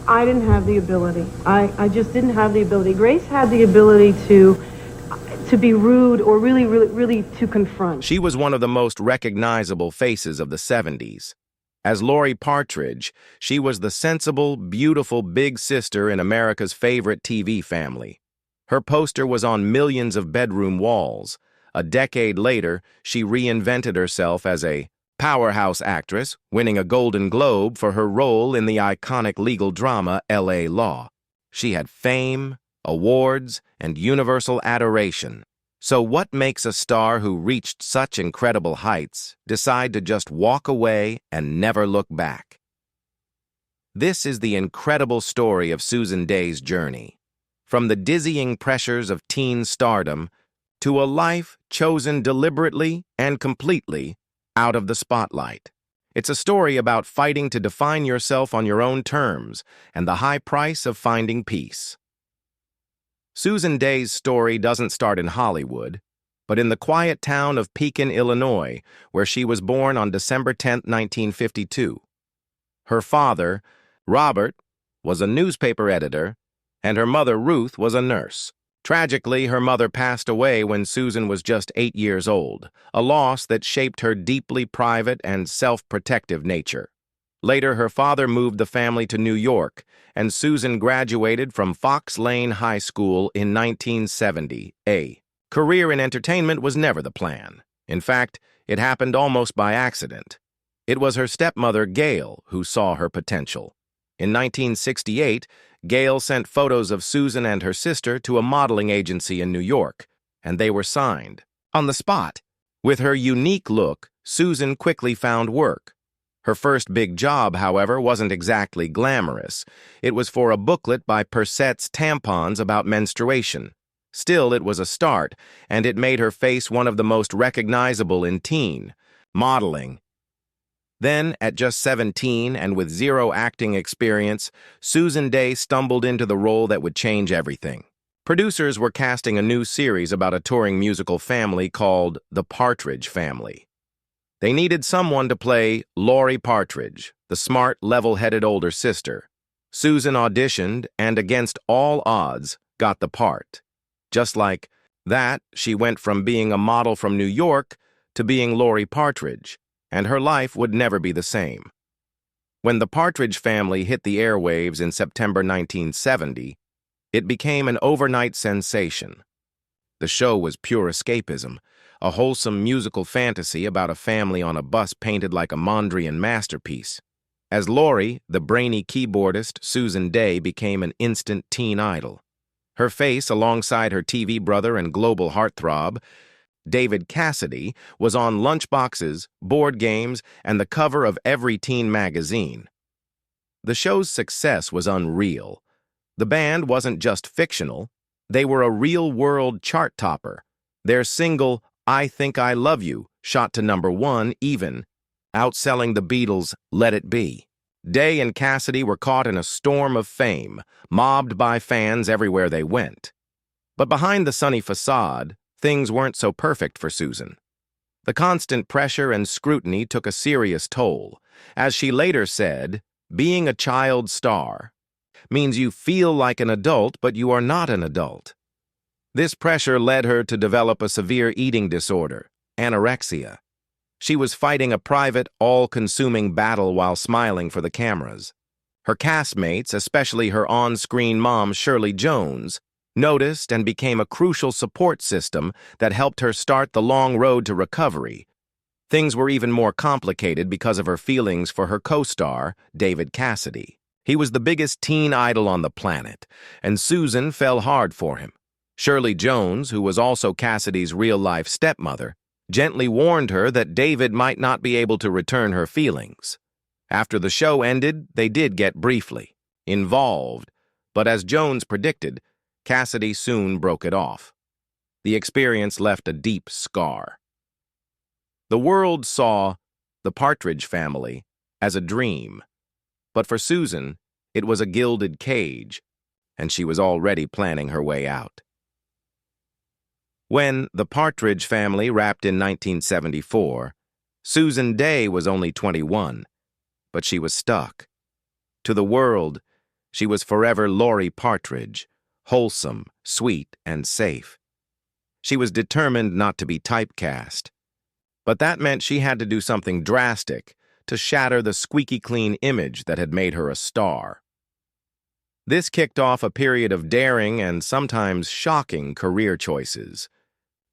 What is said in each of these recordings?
I didn't have the ability. I just didn't have the ability. Grace had the ability to be rude or really to confront. She was one of the most recognizable faces of the 70s. As Laurie Partridge, she was the sensible, beautiful big sister in America's favorite TV family. Her poster was on millions of bedroom walls. A decade later, she reinvented herself as a powerhouse actress, winning a Golden Globe for her role in the iconic legal drama L.A. Law. She had fame, awards, and universal adoration. So what makes a star who reached such incredible heights decide to just walk away and never look back? This is the incredible story of Susan Dey's journey. From the dizzying pressures of teen stardom to a life chosen deliberately and completely out of the spotlight. It's a story about fighting to define yourself on your own terms and the high price of finding peace. Susan Dey's story doesn't start in Hollywood, but in the quiet town of Pekin, Illinois, where she was born on December 10, 1952. Her father, Robert, was a newspaper editor, and her mother, Ruth, was a nurse. Tragically, her mother passed away when Susan was just 8 years old, a loss that shaped her deeply private and self-protective nature. Later, her father moved the family to New York, and Susan graduated from Fox Lane High School in 1970. A career in entertainment was never the plan. In fact, it happened almost by accident. It was her stepmother, Gail, who saw her potential. In 1968, Gail sent photos of Susan and her sister to a modeling agency in New York, and they were signed on the spot. With her unique look, Susan quickly found work. Her first big job, however, wasn't exactly glamorous. It was for a booklet by Perset's Tampons about menstruation. Still, it was a start, and it made her face one of the most recognizable in teen modeling. Then, at just 17 and with zero acting experience, Susan Dey stumbled into the role that would change everything. Producers were casting a new series about a touring musical family called The Partridge Family. They needed someone to play Laurie Partridge, the smart, level-headed older sister. Susan auditioned and, against all odds, got the part. Just like that, she went from being a model from New York to being Laurie Partridge, and her life would never be the same. When The Partridge Family hit the airwaves in September 1970, it became an overnight sensation. The show was pure escapism, a wholesome musical fantasy about a family on a bus painted like a Mondrian masterpiece. As Laurie, the brainy keyboardist Susan Dey became an instant teen idol. Her face, alongside her TV brother and global heartthrob, David Cassidy, was on lunchboxes, board games, and the cover of every teen magazine. The show's success was unreal. The band wasn't just fictional, they were a real-world chart topper. Their single, I Think I Love You, shot to #1 even, outselling the Beatles' Let It Be. Dey and Cassidy were caught in a storm of fame, mobbed by fans everywhere they went. But behind the sunny facade, things weren't so perfect for Susan. The constant pressure and scrutiny took a serious toll. As she later said, being a child star means you feel like an adult, but you are not an adult. This pressure led her to develop a severe eating disorder, anorexia. She was fighting a private, all-consuming battle while smiling for the cameras. Her castmates, especially her on-screen mom, Shirley Jones, noticed and became a crucial support system that helped her start the long road to recovery. Things were even more complicated because of her feelings for her co-star, David Cassidy. He was the biggest teen idol on the planet, and Susan fell hard for him. Shirley Jones, who was also Cassidy's real-life stepmother, gently warned her that David might not be able to return her feelings. After the show ended, they did get briefly involved, but as Jones predicted, Cassidy soon broke it off. The experience left a deep scar. The world saw The Partridge Family as a dream, but for Susan, it was a gilded cage, and she was already planning her way out. When The Partridge Family wrapped in 1974, Susan Dey was only 21, but she was stuck. To the world, She was forever Laurie Partridge, wholesome, sweet, and safe. She was determined not to be typecast. But that meant she had to do something drastic to shatter the squeaky clean image that had made her a star. This kicked off a period of daring and sometimes shocking career choices.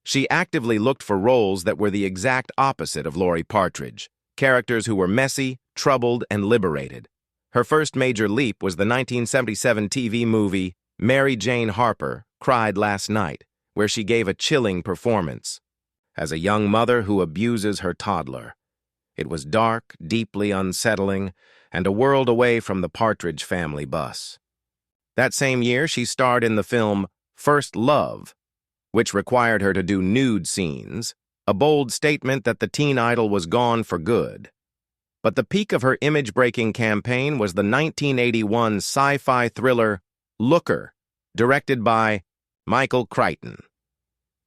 She actively looked for roles that were the exact opposite of Laurie Partridge, characters who were messy, troubled, and liberated. Her first major leap was the 1977 TV movie Mary Jane Harper Cried Last Night, where she gave a chilling performance as a young mother who abuses her toddler. It was dark, deeply unsettling, and a world away from the Partridge family bus. That same year, she starred in the film First Love, which required her to do nude scenes, a bold statement that the teen idol was gone for good. But the peak of her image-breaking campaign was the 1981 sci-fi thriller Looker, directed by Michael Crichton.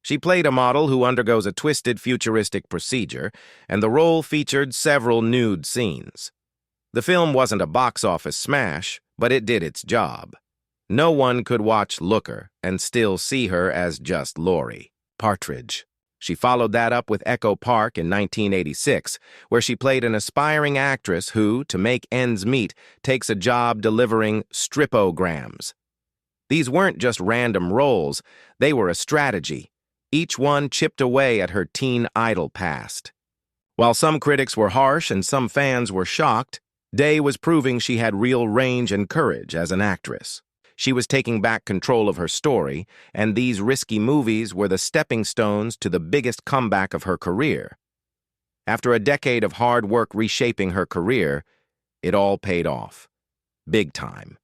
She played a model who undergoes a twisted futuristic procedure, and the role featured several nude scenes. The film wasn't a box office smash, but it did its job. No one could watch Looker and still see her as just Laurie Partridge. She followed that up with Echo Park in 1986, where she played an aspiring actress who, to make ends meet, takes a job delivering stripograms. These weren't just random roles, they were a strategy. Each one chipped away at her teen idol past. While some critics were harsh and some fans were shocked, Day was proving she had real range and courage as an actress. She was taking back control of her story, and these risky movies were the stepping stones to the biggest comeback of her career. After a decade of hard work reshaping her career, it all paid off. Big time.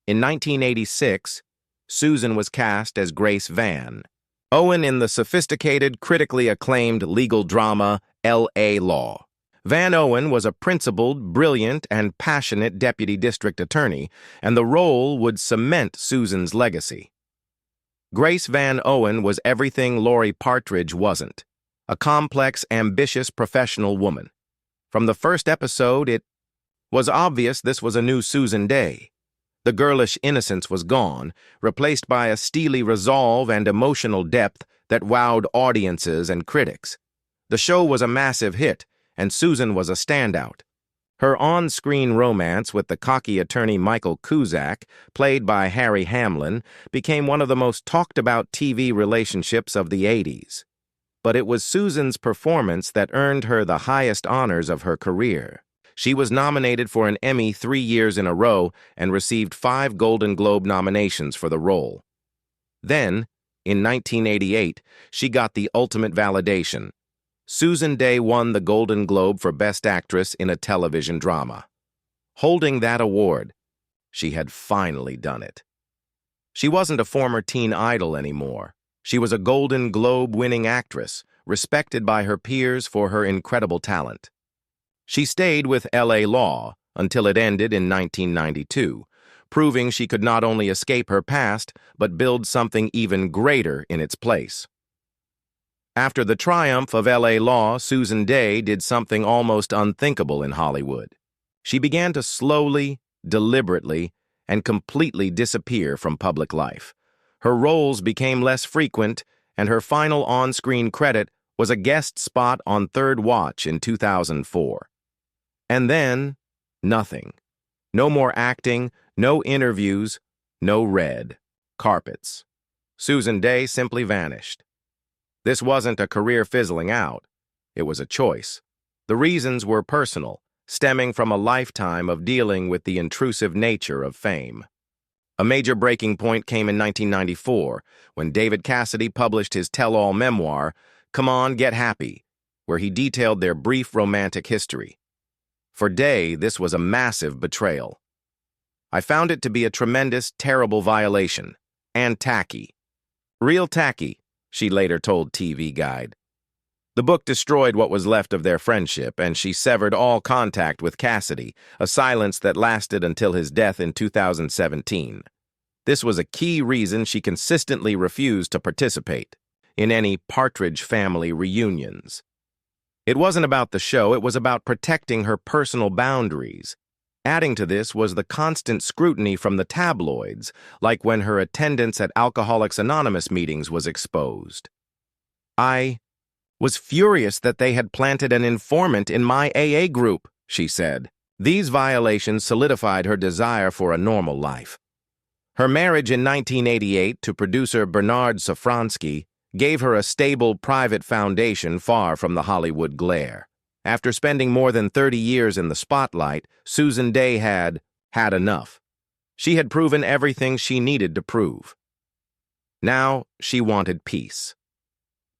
In 1986, Susan was cast as Grace Van, Owen in the sophisticated, critically acclaimed legal drama L.A. Law. Van Owen was a principled, brilliant, and passionate deputy district attorney, and the role would cement Susan's legacy. Grace Van Owen was everything Laurie Partridge wasn't, a complex, ambitious professional woman. From the first episode, it was obvious this was a new Susan Day. The girlish innocence was gone, replaced by a steely resolve and emotional depth that wowed audiences and critics. The show was a massive hit, and Susan was a standout. Her on-screen romance with the cocky attorney Michael Cusack, played by Harry Hamlin, became one of the most talked-about TV relationships of the 80s. But it was Susan's performance that earned her the highest honors of her career. She was nominated for an Emmy 3 years in a row and received 5 Golden Globe nominations for the role. Then, in 1988, she got the ultimate validation. Susan Day won the Golden Globe for Best Actress in a Television Drama. Holding that award, she had finally done it. She wasn't a former teen idol anymore. She was a Golden Globe-winning actress, respected by her peers for her incredible talent. She stayed with L.A. Law until it ended in 1992, proving she could not only escape her past, but build something even greater in its place. After the triumph of L.A. Law, Susan Day did something almost unthinkable in Hollywood. She began to slowly, deliberately, and completely disappear from public life. Her roles became less frequent, and her final on-screen credit was a guest spot on Third Watch in 2004. And then, nothing. No more acting, no interviews, no red carpets. Susan Day simply vanished. This wasn't a career fizzling out. It was a choice. The reasons were personal, stemming from a lifetime of dealing with the intrusive nature of fame. A major breaking point came in 1994, when David Cassidy published his tell-all memoir, Come On, Get Happy, where he detailed their brief romantic history. For Day, this was a massive betrayal. I found it to be a tremendous, terrible violation, and tacky. Real tacky, she later told TV Guide. The book destroyed what was left of their friendship, and she severed all contact with Cassidy, a silence that lasted until his death in 2017. This was a key reason she consistently refused to participate in any Partridge family reunions. It wasn't about the show, it was about protecting her personal boundaries. Adding to this was the constant scrutiny from the tabloids, like when her attendance at Alcoholics Anonymous meetings was exposed. "I was furious that they had planted an informant in my AA group," she said. These violations solidified her desire for a normal life. Her marriage in 1988 to producer Bernard Safransky gave her a stable private foundation far from the Hollywood glare. After spending more than 30 years in the spotlight, Susan Dey had enough. She had proven everything she needed to prove. Now she wanted peace.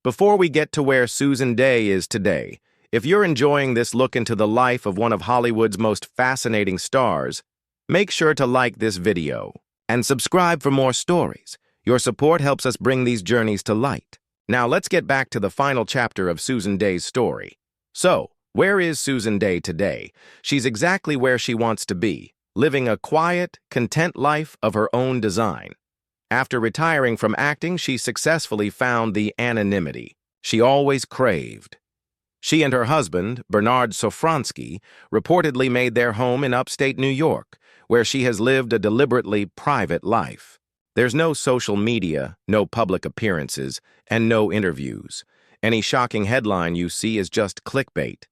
Before we get to where Susan Dey is today, if you're enjoying this look into the life of one of Hollywood's most fascinating stars, make sure to like this video and subscribe for more stories. Your support helps us bring these journeys to light. Now let's get back to the final chapter of Susan Dey's story. So, where is Susan Dey today? She's exactly where she wants to be, living a quiet, content life of her own design. After retiring from acting, she successfully found the anonymity she always craved. She and her husband, Bernard Safransky, reportedly made their home in upstate New York, where she has lived a deliberately private life. There's no social media, no public appearances, and no interviews. Any shocking headline you see is just clickbait.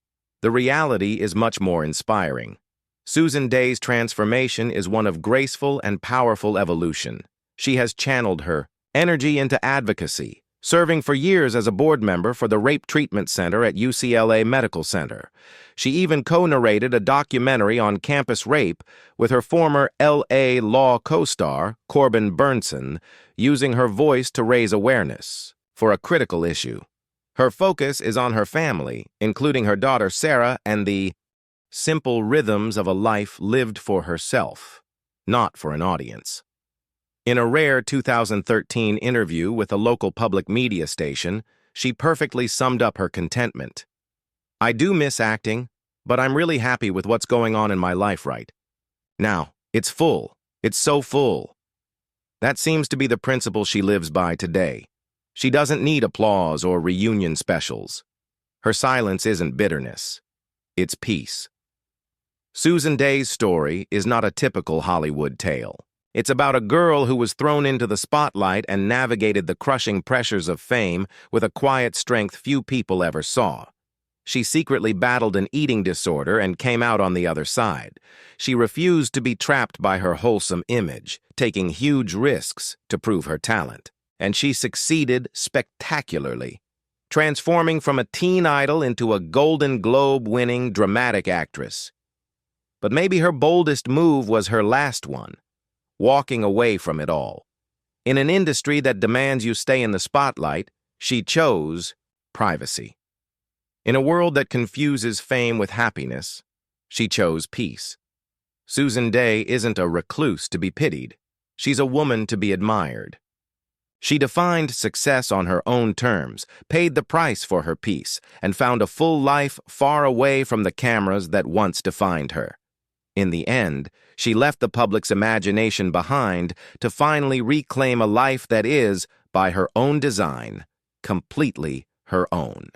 The reality is much more inspiring. Susan Dey's transformation is one of graceful and powerful evolution. She has channeled her energy into advocacy, serving for years as a board member for the Rape Treatment Center at UCLA Medical Center. She even co-narrated a documentary on campus rape with her former LA Law co-star, Corbin Burnson, using her voice to raise awareness for a critical issue. Her focus is on her family, including her daughter Sarah, and the simple rhythms of a life lived for herself, not for an audience. In a rare 2013 interview with a local public media station, she perfectly summed up her contentment. "I do miss acting, but I'm really happy with what's going on in my life right now. It's full. It's so full." That seems to be the principle she lives by today. She doesn't need applause or reunion specials. Her silence isn't bitterness. It's peace. Susan Dey's story is not a typical Hollywood tale. It's about a girl who was thrown into the spotlight and navigated the crushing pressures of fame with a quiet strength few people ever saw. She secretly battled an eating disorder and came out on the other side. She refused to be trapped by her wholesome image, taking huge risks to prove her talent. And she succeeded spectacularly, transforming from a teen idol into a Golden Globe-winning dramatic actress. But maybe her boldest move was her last one, walking away from it all. In an industry that demands you stay in the spotlight, she chose privacy. In a world that confuses fame with happiness, she chose peace. Susan Dey isn't a recluse to be pitied. She's a woman to be admired. She defined success on her own terms, paid the price for her peace, and found a full life far away from the cameras that once defined her. In the end, she left the public's imagination behind to finally reclaim a life that is, by her own design, completely her own.